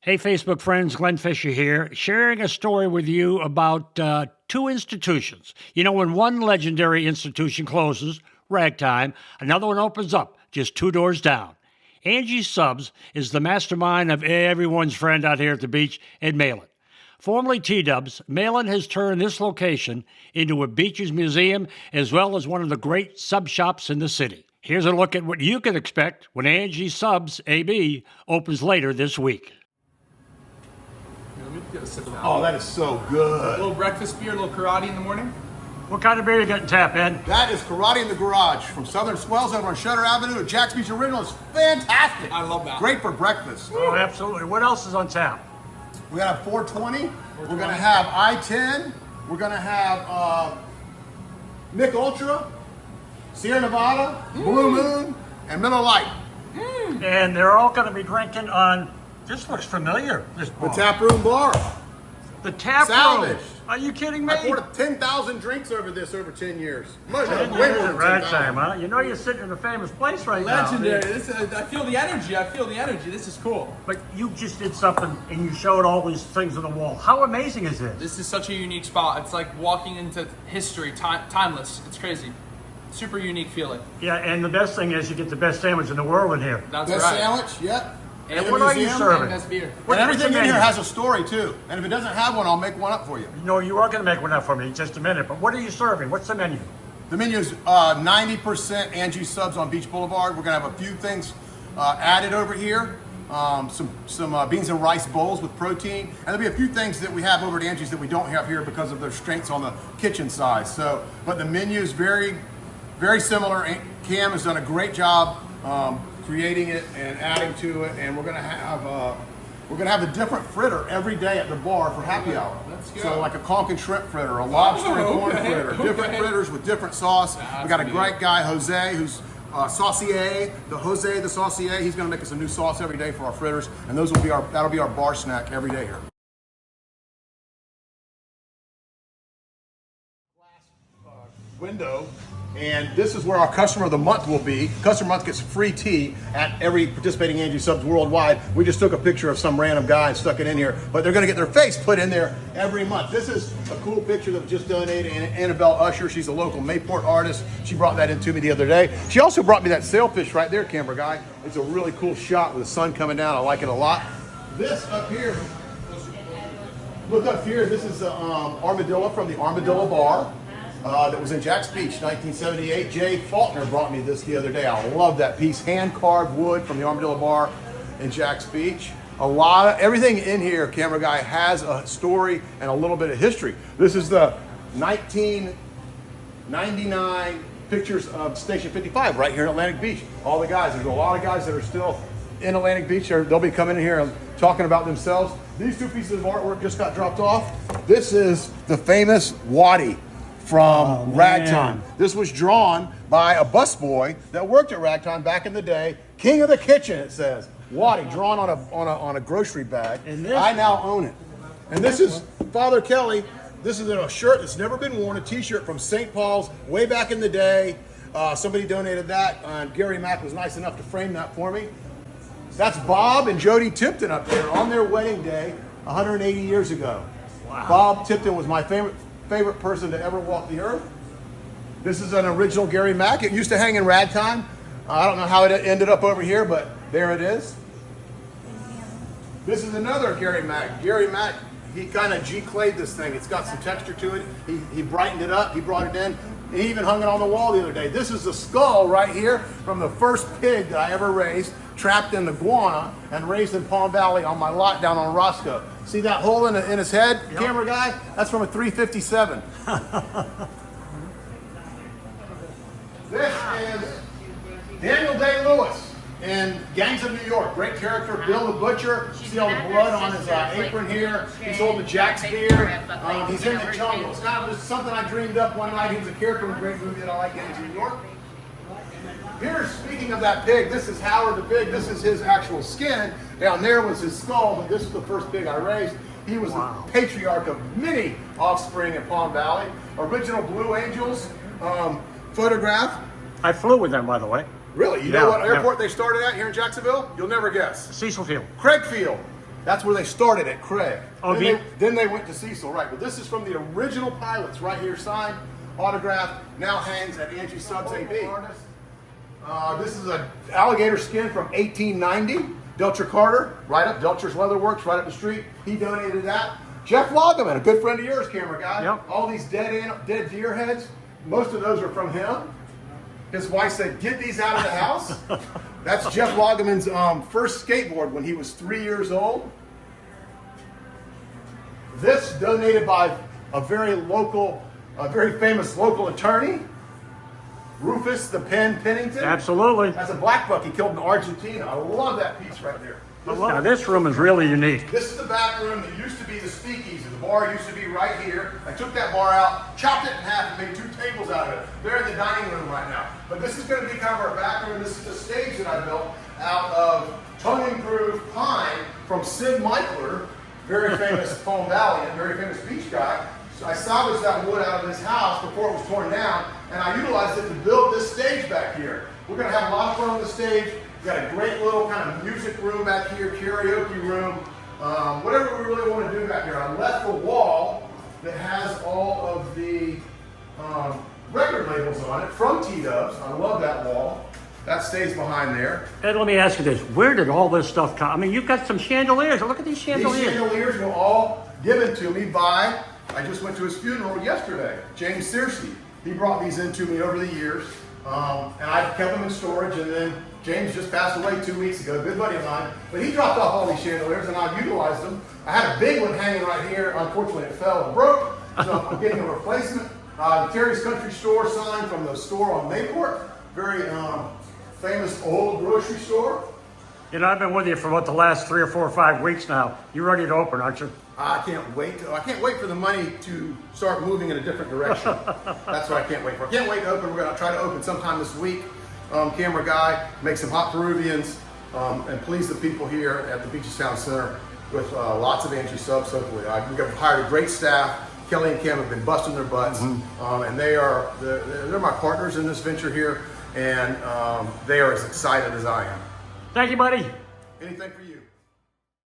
Hey, Facebook friends, Glenn Fisher here, sharing a story with you about two institutions. You know, when one legendary institution closes, ragtime, another one opens up just two doors down. Angies Subs is the mastermind of everyone's friend out here at the beach in Malin. Formerly T-Dubs, Malin has turned this location into a beaches museum as well as one of the great sub shops in the city. Here's a look at what you can expect when Angies Subs AB opens later this week. Oh, that is so good. A little breakfast beer, a little karate in the morning. What kind of beer you getting, Tap in? That is Karate in the Garage from Southern Swells over on Shutter Avenue at Jack's Beach Original. It's fantastic. I love that. Great for breakfast. Oh, absolutely. What else is on tap? We're going to have 420. We're going to have I-10. We're going to have Mick Ultra, Sierra Nevada, Blue Moon, and Miller Lite. And they're all going to be drinking on, this looks familiar, this The bar. Tap Room Bar. The tap Salvage. room. Are you kidding me? I poured 10,000 drinks over this over 10 years. Way 10 more years than at 10,000. ragtime, huh? You know you're sitting in a famous place right Legendary. now. This I feel the energy. I feel the energy. This is cool. But you just did something and you showed all these things on the wall. How amazing is this? This is such a unique spot. It's like walking into history, timeless. It's crazy. Super unique feeling. Yeah, and the best thing is you get the best sandwich in the world in here. That's Best right. sandwich, yep. And In what the are you museum. serving? And best beer. And everything the in here menu? has a story too. And if it doesn't have one, I'll make one up for you. No, you are going to make one up for me in just a minute. But what are you serving? What's the menu? The menu is 90% Angies Subs on Beach Boulevard. We're gonna have a few things added over here. Some beans and rice bowls with protein. And there'll be a few things that we have over at Angie's that we don't have here because of their strengths on the kitchen side. So, but the menu is very, very similar. Cam has done a great job creating it and adding to it. And we're gonna have a different fritter every day at the bar for happy hour. Let's go. So like a conch and shrimp fritter, a lobster and corn okay, fritter, different okay. fritters with different sauce. We got a That's great guy, Jose, who's saucier, the saucier. He's gonna make us a new sauce every day for our fritters, and that'll be our bar snack every day here. Window, and this is where our customer of the month will be. Customer month gets free tea at every participating Angie Subs worldwide. We just took a picture of some random guy and stuck it in here, but they're gonna get their face put in there every month. This is a cool picture that was just donated. Annabelle Usher, she's a local Mayport artist. She brought that in to me the other day. She also brought me that sailfish right there, camera guy. It's a really cool shot with the sun coming down. I like it a lot. This up here, look up here, this is the armadillo from the Armadillo Bar. That was in Jack's Beach, 1978. Jay Faulkner brought me this the other day. I love that piece. Hand-carved wood from the Armadillo Bar in Jack's Beach. Everything in here, camera guy, has a story and a little bit of history. This is the 1999 pictures of Station 55 right here in Atlantic Beach. All the guys, there's a lot of guys that are still in Atlantic Beach. They'll be coming in here and talking about themselves. These two pieces of artwork just got dropped off. This is the famous Waddy from Ragtime. This was drawn by a busboy that worked at Ragtime back in the day. King of the Kitchen, it says. Waddy, drawn on a grocery bag. And this- I now own it. And this is Father Kelly. This is a shirt that's never been worn, a t-shirt from St. Paul's way back in the day. Somebody donated that, and Gary Mack was nice enough to frame that for me. That's Bob and Jody Tipton up there on their wedding day 180 years ago. Wow. Bob Tipton was my favorite person to ever walk the earth. This is an original Gary Mack. It used to hang in Ragtime. I don't know how it ended up over here, but there it is. This is another Gary Mack. Gary Mack, he kind of G-clayed this thing. It's got some texture to it. He brightened it up. He brought it in. He even hung it on the wall the other day. This is the skull right here from the first pig that I ever raised, trapped in the guana and raised in Palm Valley on my lot down on Roscoe. See that hole in his head, Yep. camera guy? That's from a 357. This is Daniel Day-Lewis in Gangs of New York. Great character, Bill the Butcher. You see all the blood on his apron here. He's holding Jack's beer. He's in the jungle. It's kind of just something I dreamed up one night. He was a character in a great movie that I like, Gangs of New York. Here, speaking of that pig, this is Howard the pig. This is his actual skin. Down there was his skull, but this is the first pig I raised. He was the patriarch of many offspring in Palm Valley. Original Blue Angels photograph. I flew with them, by the way. Really? You know what airport they started at here in Jacksonville? You'll never guess. Cecil Field. Craig Field. That's where they started at Craig. Oh, Then they went to Cecil, right. But this is from the original pilots right here, signed, autographed, now hangs at Angies Subs AB. This is an alligator skin from 1890. Delcher Carter, right up, Delcher's Leather Works, right up the street. He donated that. Jeff Loggeman, a good friend of yours, camera guy. Yep. All these dead deer heads, most of those are from him. His wife said, get these out of the house. That's Jeff Loggeman's first skateboard when he was 3 years old. This donated by a very famous local attorney, Rufus the Pen Pennington. Absolutely. That's a black buck he killed in Argentina. I love that piece right there. Now, this room is really unique. This is the back room that used to be the speakeasy. The bar used to be right here. I took that bar out, chopped it in half, and made 2 tables out of it. They're in the dining room right now. But this is going to be kind of our back room. This is the stage that I built out of tongue-improved pine from Sid Michler, very famous Palm Valley and very famous beach guy. So I salvaged that wood out of his house before it was torn down, and I utilized it to build this stage back here. We're going to have a lot of fun on the stage. We've got a great little kind of music room back here, karaoke room, whatever we really want to do back here. I left the wall that has all of the record labels on it from T-Dubs. I love that wall. That stays behind there. Ed, let me ask you this. Where did all this stuff come? I mean, you've got some chandeliers. Look at these chandeliers. These chandeliers were all given to me by, I just went to his funeral yesterday, James Searcy. He brought these in to me over the years, and I kept them in storage, and then James just passed away 2 weeks ago, a good buddy of mine, but he dropped off all these chandeliers, and I've utilized them. I had a big one hanging right here. Unfortunately, it fell and broke, so I'm getting a replacement. The Terry's Country Store sign from the store on Mayport, very famous old grocery store. You know, I've been with you for about the last 3 or 4 or 5 weeks now. You're ready to open, aren't you? I can't wait. I can't wait for the money to start moving in a different direction. That's what I can't wait for. I can't wait to open. We're going to try to open sometime this week. Camera guy, make some hot Peruvians, and please the people here at the Beaches Town Center with lots of Angies Subs. Hopefully, we've hired a great staff. Kelly and Kim have been busting their butts, and they're my partners in this venture here, and they are as excited as I am. Thank you, buddy. Anything for you.